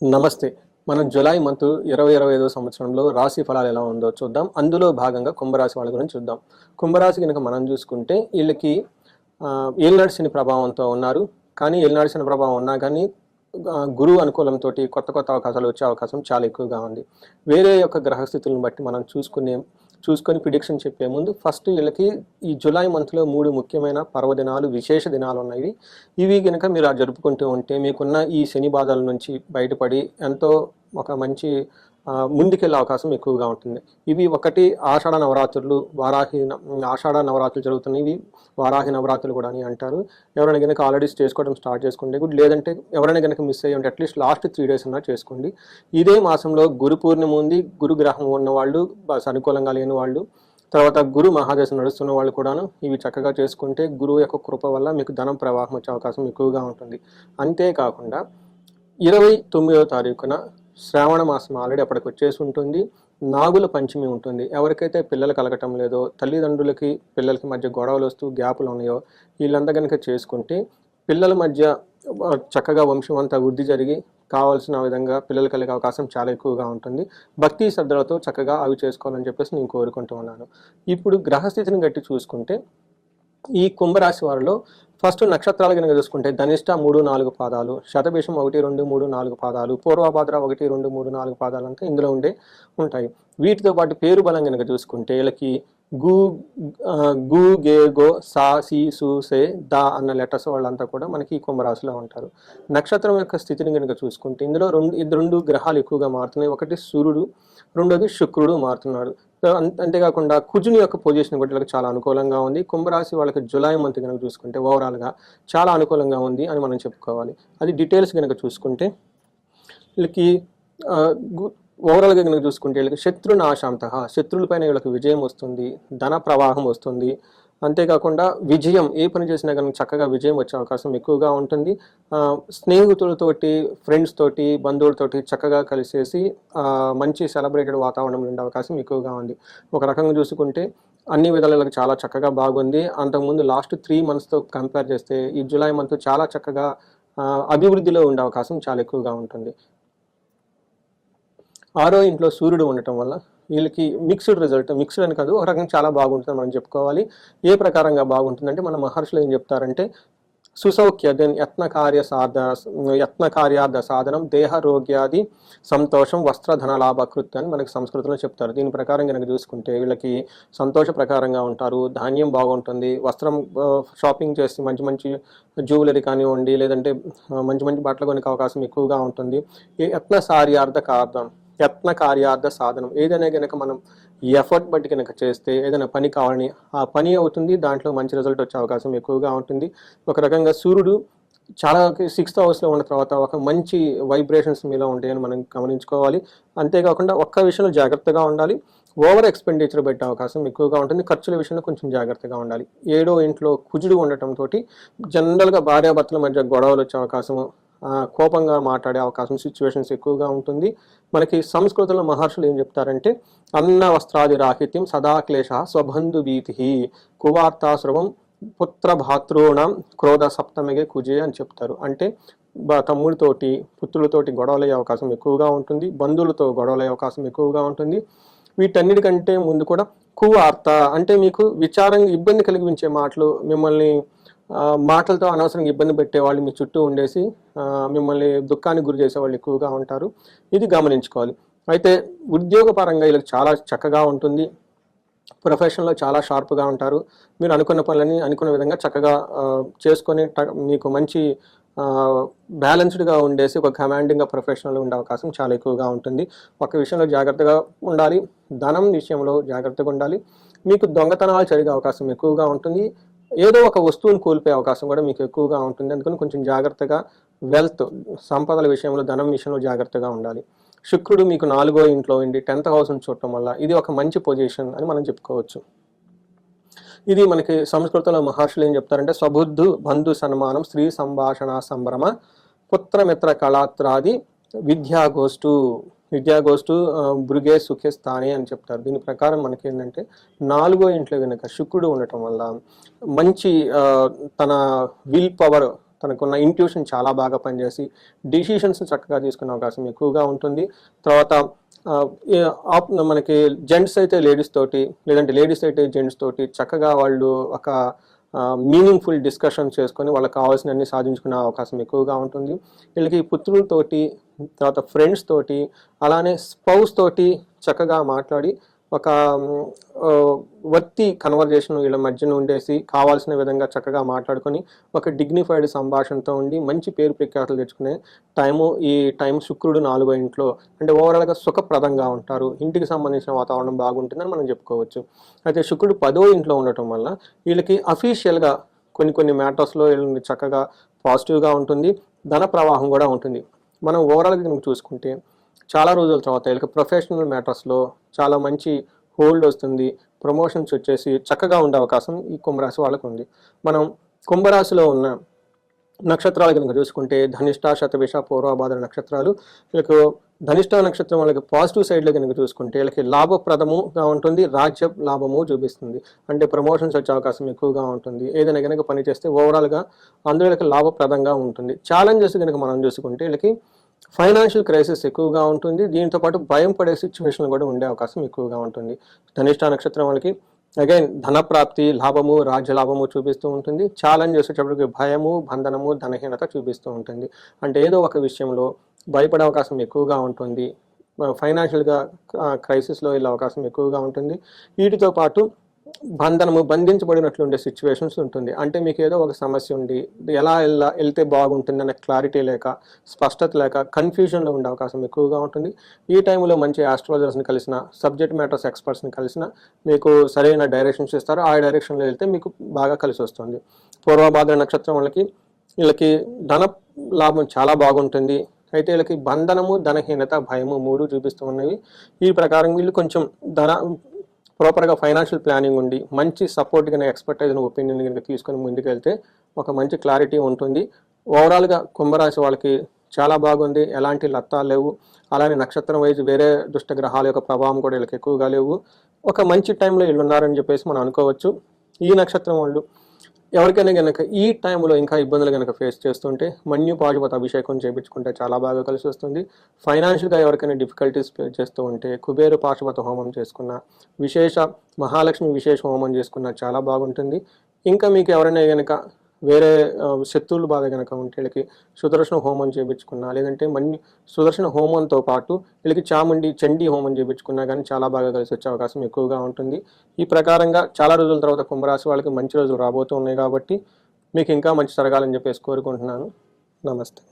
నమస్తే. మనం July month 2025 సంవత్సరంలో రాశి ఫలాలు ఎలా ఉందో చూద్దాం. అందులో భాగంగా కుంభరాశి వాళ్ళ గురించి చూద్దాం. కుంభరాశి గనుక మనం చూసుకుంటే వీళ్ళకి ఏలినాటి శని ప్రభావంతో ఉన్నారు. కానీ ఏలినాటి శని ప్రభావం ఉన్నా కానీ గురువు అనుకూలంతోటి కొత్త కొత్త అవకాశాలు వచ్చే అవకాశం చాలా ఎక్కువగా ఉంది. వేరే యొక్క గ్రహస్థితులను బట్టి మనం చూసుకొని ప్రిడిక్షన్ చెప్పే ముందు ఫస్ట్ వీళ్ళకి ఈ జులై మంత్లో 3 ముఖ్యమైన పర్వదినాలు, విశేష దినాలు ఉన్నాయి. ఇవి కనుక మీరు జరుపుకుంటూ ఉంటే మీకున్న ఈ శని బాధల నుంచి బయటపడి ఎంతో ఒక మంచి ముందుకెళ్ళే అవకాశం ఎక్కువగా ఉంటుంది. ఇవి ఒకటి ఆషాఢ నవరాత్రులు, ఆషాఢ నవరాత్రులు జరుగుతున్నాయి. వారాహి నవరాత్రులు కూడా అని అంటారు. ఎవరైనా కనుక ఆల్రెడీ చేసుకోవడం స్టార్ట్ చేసుకోండి గుడ్, లేదంటే ఎవరైనా కనుక మిస్ అయ్యి ఉంటే అట్లీస్ట్ లాస్ట్ 3 days అన్నా చేసుకోండి. ఇదే మాసంలో గురు పూర్ణిమ ఉంది. గురు గ్రహం ఉన్న వాళ్ళు, అనుకూలంగా లేని వాళ్ళు, తర్వాత గురు మహాదశ నడుస్తున్న వాళ్ళు కూడాను ఇవి చక్కగా చేసుకుంటే గురువు యొక్క కృప వల్ల మీకు ధనం ప్రవాహం వచ్చే అవకాశం ఎక్కువగా ఉంటుంది. అంతేకాకుండా 29వ తారీఖున శ్రావణ మాసం ఆల్రెడీ అప్పటికి వచ్చేసి ఉంటుంది. నాగుల పంచమి ఉంటుంది. ఎవరికైతే పిల్లలు కలగటం లేదో, తల్లిదండ్రులకి పిల్లలకి మధ్య గొడవలు వస్తూ గ్యాపులు ఉన్నాయో వీళ్ళంతా కనుక చేసుకుంటే పిల్లల మధ్య చక్కగా వంశం అంతా వృద్ధి జరిగి కావాల్సిన విధంగా పిల్లలు కలిగే అవకాశం చాలా ఎక్కువగా ఉంటుంది. భక్తి శ్రద్ధలతో చక్కగా అవి చేసుకోవాలని చెప్పేసి నేను కోరుకుంటూ ఉన్నాను. ఇప్పుడు గ్రహస్థితిని గట్టి చూసుకుంటే ఈ కుంభరాశి వారిలో ఫస్ట్ నక్షత్రాలు కనుక చూసుకుంటే ధనిష్ట 3-4 పాదాలు, శతభిషం 1-2-3-4 పాదాలు, పూర్వభాద్ర 1-2-3-4 పాదాలు అంతా ఇందులో ఉంటాయి. వీటితో పాటు పేరు బలం కనుక చూసుకుంటే వీళ్ళకి గు గు గే గో సా సి సు సే దా అన్న లెటర్స్ వాళ్ళంతా కూడా మనకి ఈ కుంభరాశిలో ఉంటారు. నక్షత్రం యొక్క స్థితిని కనుక చూసుకుంటే ఇందులో రెండు గ్రహాలు ఎక్కువగా మారుతున్నాయి. ఒకటి సూర్యుడు, రెండోది శుక్రుడు మారుతున్నాడు. అంతేకాకుండా కుజుని యొక్క పొజిషన్ కూడా వీళ్ళకి చాలా అనుకూలంగా ఉంది. కుంభరాశి వాళ్ళకి జులై మంత్ కనుక చూసుకుంటే ఓవరాల్గా చాలా అనుకూలంగా ఉంది అని మనం చెప్పుకోవాలి. అది డీటెయిల్స్ కనుక చూసుకుంటే వీళ్ళకి ఓవరాల్గా కనుక చూసుకుంటే వీళ్ళకి శత్రునాశాంత, శత్రువులపైన వీళ్ళకి విజయం వస్తుంది, ధన ప్రవాహం వస్తుంది. అంతేకాకుండా విజయం, ఏ పని చేసినా కనుక చక్కగా విజయం వచ్చే అవకాశం ఎక్కువగా ఉంటుంది. స్నేహితులతోటి, ఫ్రెండ్స్ తోటి, బంధువులతోటి చక్కగా కలిసేసి మంచి సెలబ్రేటెడ్ వాతావరణం ఉండే అవకాశం ఎక్కువగా ఉంది. ఒక రకంగా చూసుకుంటే అన్ని విధాలకు చాలా చక్కగా బాగుంది. అంతకుముందు లాస్ట్ 3 monthsతో కంపేర్ చేస్తే ఈ జులై మంత్ చాలా చక్కగా అభివృద్ధిలో ఉండే అవకాశం చాలా ఎక్కువగా ఉంటుంది. 6వ ఇంట్లో సూర్యుడు ఉండటం వల్ల వీళ్ళకి మిక్స్డ్ రిజల్ట్, మిక్స్డ్ అని కాదు, ఒక రకంగా చాలా బాగుంటుంది మనం చెప్పుకోవాలి. ఏ ప్రకారంగా బాగుంటుందంటే మన మహర్షులు ఏం చెప్తారంటే సుసౌఖ్య యత్న కార్యార్థ సాధనం దేహరోగ్యాది సంతోషం వస్త్రధన లాభకృత్ అని మనకి సంస్కృతంలో చెప్తారు. దీని ప్రకారం కనుక చూసుకుంటే వీళ్ళకి సంతోష ప్రకారంగా ఉంటారు, ధాన్యం బాగుంటుంది, వస్త్రం షాపింగ్ చేసి మంచి మంచి జ్యువెలరీ కానివ్వండి, లేదంటే మంచి మంచి బట్టలు కొనే అవకాశం ఎక్కువగా ఉంటుంది. యత్న కార్యార్థ సాధనం, ఏదైనా కనుక మనం ఎఫర్ట్ బట్టి కనుక చేస్తే ఏదైనా పని కావాలని ఆ పని అవుతుంది, దాంట్లో మంచి రిజల్ట్ వచ్చే అవకాశం ఎక్కువగా ఉంటుంది. ఒక రకంగా సూర్యుడు చాలా 6th హౌస్లో ఉన్న తర్వాత ఒక మంచి వైబ్రేషన్స్ మీలో ఉంటాయని మనం గమనించుకోవాలి. అంతేకాకుండా ఒక్క విషయంలో జాగ్రత్తగా ఉండాలి, ఓవర్ ఎక్స్పెండిచర్ పెట్టే అవకాశం ఎక్కువగా ఉంటుంది. ఖర్చుల విషయంలో కొంచెం జాగ్రత్తగా ఉండాలి. 7వ ఇంట్లో కుజుడు ఉండటంతో జనరల్గా భార్యాభర్తల మధ్య గొడవలు వచ్చే అవకాశము, కోపంగా మాట్లాడే అవకాశం, సిచ్యువేషన్స్ ఎక్కువగా ఉంటుంది. మనకి సంస్కృతంలో మహర్షులు ఏం చెప్తారంటే అన్న వస్త్రాది రాహిత్యం సదా క్లేశ స్వబంధు భీతి కువార్తాశ్రవం పుత్ర భాతృణం క్రోధ సప్తమిగే కుజే అని చెప్తారు. అంటే తమ్ముడితోటి, పుత్రులతోటి గొడవలయ్యే అవకాశం ఎక్కువగా ఉంటుంది, బంధువులతో గొడవలయ్యే అవకాశం ఎక్కువగా ఉంటుంది. వీటన్నిటికంటే ముందు కూడా కువార్త అంటే మీకు విచారంగా ఇబ్బంది కలిగించే మాటలు, మిమ్మల్ని మాటలతో అనవసరంగా ఇబ్బంది పెట్టేవాళ్ళు మీ చుట్టూ ఉండేసి మిమ్మల్ని దుఃఖానికి గురి చేసేవాళ్ళు ఎక్కువగా ఉంటారు. ఇది గమనించుకోవాలి. అయితే ఉద్యోగపరంగా వీళ్ళకి చాలా చక్కగా ఉంటుంది. ప్రొఫెషన్లో చాలా షార్ప్గా ఉంటారు. మీరు అనుకున్న పనులని అనుకున్న విధంగా చక్కగా చేసుకొని మీకు మంచి బ్యాలెన్స్డ్గా ఉండేసి ఒక కమాండింగ్గా ప్రొఫెషనల్ ఉండే అవకాశం చాలా ఎక్కువగా ఉంటుంది. ఒక విషయంలో జాగ్రత్తగా ఉండాలి, ధనం విషయంలో జాగ్రత్తగా ఉండాలి. మీకు దొంగతనాలు జరిగే అవకాశం ఎక్కువగా ఉంటుంది. ఏదో ఒక వస్తువును కోల్పోయే అవకాశం కూడా మీకు ఎక్కువగా ఉంటుంది. అందుకని కొంచెం జాగ్రత్తగా వెల్త్, సంపదల విషయంలో, ధనం విషయంలో జాగ్రత్తగా ఉండాలి. శుక్రుడు మీకు 4వ ఇంట్లో ఉండి 10th హౌస్ని చూడటం వల్ల ఇది ఒక మంచి పొజిషన్ అని మనం చెప్పుకోవచ్చు. ఇది మనకి సంస్కృతంలో మహర్షులు ఏం చెప్తారంటే స్వబుద్ధు బంధు సన్మానం స్త్రీ సంభాషణ సంభ్రమ పుత్రమిత్ర కళాత్రాది విద్యాగోష్ఠు భృగే సుఖే స్థానే అని చెప్తారు. దీని ప్రకారం మనకి ఏంటంటే 4వ ఇంట్లో కనుక శుక్రుడు ఉండటం వల్ల మంచి తన విల్ పవర్ తనకున్న ఇంట్యూషన్ చాలా బాగా పనిచేసి డిసిషన్స్ చక్కగా తీసుకునే అవకాశం ఎక్కువగా ఉంటుంది. తర్వాత మనకి జెంట్స్ అయితే లేడీస్ తోటి, లేదంటే లేడీస్ అయితే జెంట్స్ తోటి చక్కగా వాళ్ళు ఒక మీనింగ్ఫుల్ డిస్కషన్ చేసుకొని వాళ్ళకి కావాల్సినవన్నీ సాధించుకునే అవకాశం ఎక్కువగా ఉంటుంది. వీళ్ళకి పుత్రులతోటి, తర్వాత ఫ్రెండ్స్ తోటి, అలానే స్పౌస్ తోటి చక్కగా మాట్లాడి ఒక వర్తి కన్వర్జేషన్ వీళ్ళ మధ్యన ఉండేసి కావాల్సిన విధంగా చక్కగా మాట్లాడుకొని ఒక డిగ్నిఫైడ్ సంభాషణతో ఉండి మంచి పేరు ప్రఖ్యాతులు తెచ్చుకునే ఈ టైం శుక్రుడు 4వ ఇంట్లో, అంటే ఓవరాల్గా సుఖప్రదంగా ఉంటారు, ఇంటికి సంబంధించిన వాతావరణం బాగుంటుందని మనం చెప్పుకోవచ్చు. అయితే శుక్రుడు 10వ ఇంట్లో ఉండటం వల్ల వీళ్ళకి అఫీషియల్గా కొన్ని మ్యాటర్స్లో వీళ్ళని చక్కగా పాజిటివ్గా ఉంటుంది, ధన ప్రవాహం కూడా ఉంటుంది. మనం ఓవరాల్గా కనుక చూసుకుంటే చాలా రోజుల తర్వాత వీళ్ళకి ప్రొఫెషనల్ మ్యాటర్స్లో చాలా మంచి హోల్డ్ వస్తుంది, ప్రమోషన్స్ వచ్చేసి చక్కగా ఉండే అవకాశం ఈ కుంభరాశి వాళ్ళకు ఉంది. మనం కుంభరాశిలో ఉన్న నక్షత్రాలు కనుక చూసుకుంటే ధనిష్ట, శతభిష, పూర్వభాద్ర నక్షత్రాలు. వీళ్ళకు ధనిష్ట నక్షత్రం వాళ్ళకి పాజిటివ్ సైడ్లో కనుక చూసుకుంటే వీళ్ళకి లాభప్రదముగా ఉంటుంది, రాజ్య లాభము చూపిస్తుంది, అంటే ప్రమోషన్స్ వచ్చే అవకాశం ఎక్కువగా ఉంటుంది. ఏదైనా కనుక పని చేస్తే ఓవరాల్గా అందులో వీళ్ళకి లాభప్రదంగా ఉంటుంది. ఛాలెంజెస్ కనుక మనం చూసుకుంటే వీళ్ళకి ఫైనాన్షియల్ క్రైసిస్ ఎక్కువగా ఉంటుంది, దీంతో పాటు భయం పడే సిచ్యువేషన్లు కూడా ఉండే అవకాశం ఎక్కువగా ఉంటుంది. ధనిష్ట నక్షత్రం వాళ్ళకి అగైన్ ధనప్రాప్తి, లాభము, రాజ్య లాభము చూపిస్తూ ఉంటుంది. ఛాలెంజ్ చేసేటప్పటికి భయము, బంధనము, ధనహీనత చూపిస్తూ ఉంటుంది. అంటే ఏదో ఒక విషయంలో భయపడే అవకాశం ఎక్కువగా ఉంటుంది, ఫైనాన్షియల్గా క్రైసిస్లో వెళ్ళే అవకాశం ఎక్కువగా ఉంటుంది. వీటితో పాటు బంధించబడినట్లు ఉండే సిచ్యువేషన్స్ ఉంటుంది. అంటే మీకు ఏదో ఒక సమస్య ఉండి ఎలా వెళ్తే బాగుంటుంది అనే క్లారిటీ లేక, స్పష్టత లేక కన్ఫ్యూజన్లో ఉండే అవకాశం ఎక్కువగా ఉంటుంది. ఈ టైంలో మంచి ఆస్ట్రాలజర్స్ని కలిసిన, సబ్జెక్ట్ మ్యాటర్స్ ఎక్స్పర్ట్స్ని కలిసిన మీకు సరైన డైరెక్షన్స్ ఇస్తారు, ఆ డైరెక్షన్లో వెళ్తే మీకు బాగా కలిసి వస్తుంది. పూర్వభాద్ర నక్షత్రం వీళ్ళకి ధన లాభం చాలా బాగుంటుంది. అయితే వీళ్ళకి బంధనము, ధనహీనత, భయము 3 చూపిస్తూ ఉన్నవి. ఈ ప్రకారం వీళ్ళు కొంచెం ప్రాపర్గా ఫైనాన్షియల్ ప్లానింగ్ ఉండి మంచి సపోర్ట్ కానీ ఎక్స్పర్టైజ్ ఒపీనియన్ కనుక తీసుకొని ముందుకెళ్తే ఒక మంచి క్లారిటీ ఉంటుంది. ఓవరాల్గా కుంభరాశి వాళ్ళకి చాలా బాగుంది, ఎలాంటి లత్తాలు లేవు. అలానే నక్షత్రం వైజ్ వేరే దుష్ట గ్రహాల యొక్క ప్రభావం కూడా వీళ్ళకి ఎక్కువగా లేవు. ఒక మంచి టైంలో వీళ్ళు ఉన్నారని చెప్పేసి మనం అనుకోవచ్చు. ఈ నక్షత్రం వాళ్ళు ఎవరికైనా కనుక ఈ టైంలో ఇంకా ఇబ్బందులు కనుక ఫేస్ చేస్తుంటే మన్యు పాశుపత అభిషేకం చేయించుకుంటే చాలా బాగా కలిసి వస్తుంది. ఫైనాన్షియల్గా ఎవరికైనా డిఫికల్టీస్ ఫేస్ చేస్తూ ఉంటే కుబేరు పాశుపత హోమం చేసుకున్న, మహాలక్ష్మి విశేష హోమం చేసుకున్న చాలా బాగుంటుంది. ఇంకా మీకు ఎవరైనా కనుక వేరే శత్రువులు బాధ కనుక ఉంటే వీళ్ళకి సుదర్శన హోమం చేయించుకున్నా, లేదంటే సుదర్శన హోమంతో పాటు వీళ్ళకి చండీ హోమం చేయించుకున్నా కానీ చాలా బాగా కలిసి వచ్చే అవకాశం ఎక్కువగా ఉంటుంది. ఈ ప్రకారంగా చాలా రోజుల తర్వాత కుంభరాశి వాళ్ళకి మంచి రోజులు రాబోతూ ఉన్నాయి కాబట్టి మీకు ఇంకా మంచి జరగాలని చెప్పేసి కోరుకుంటున్నాను. నమస్తే.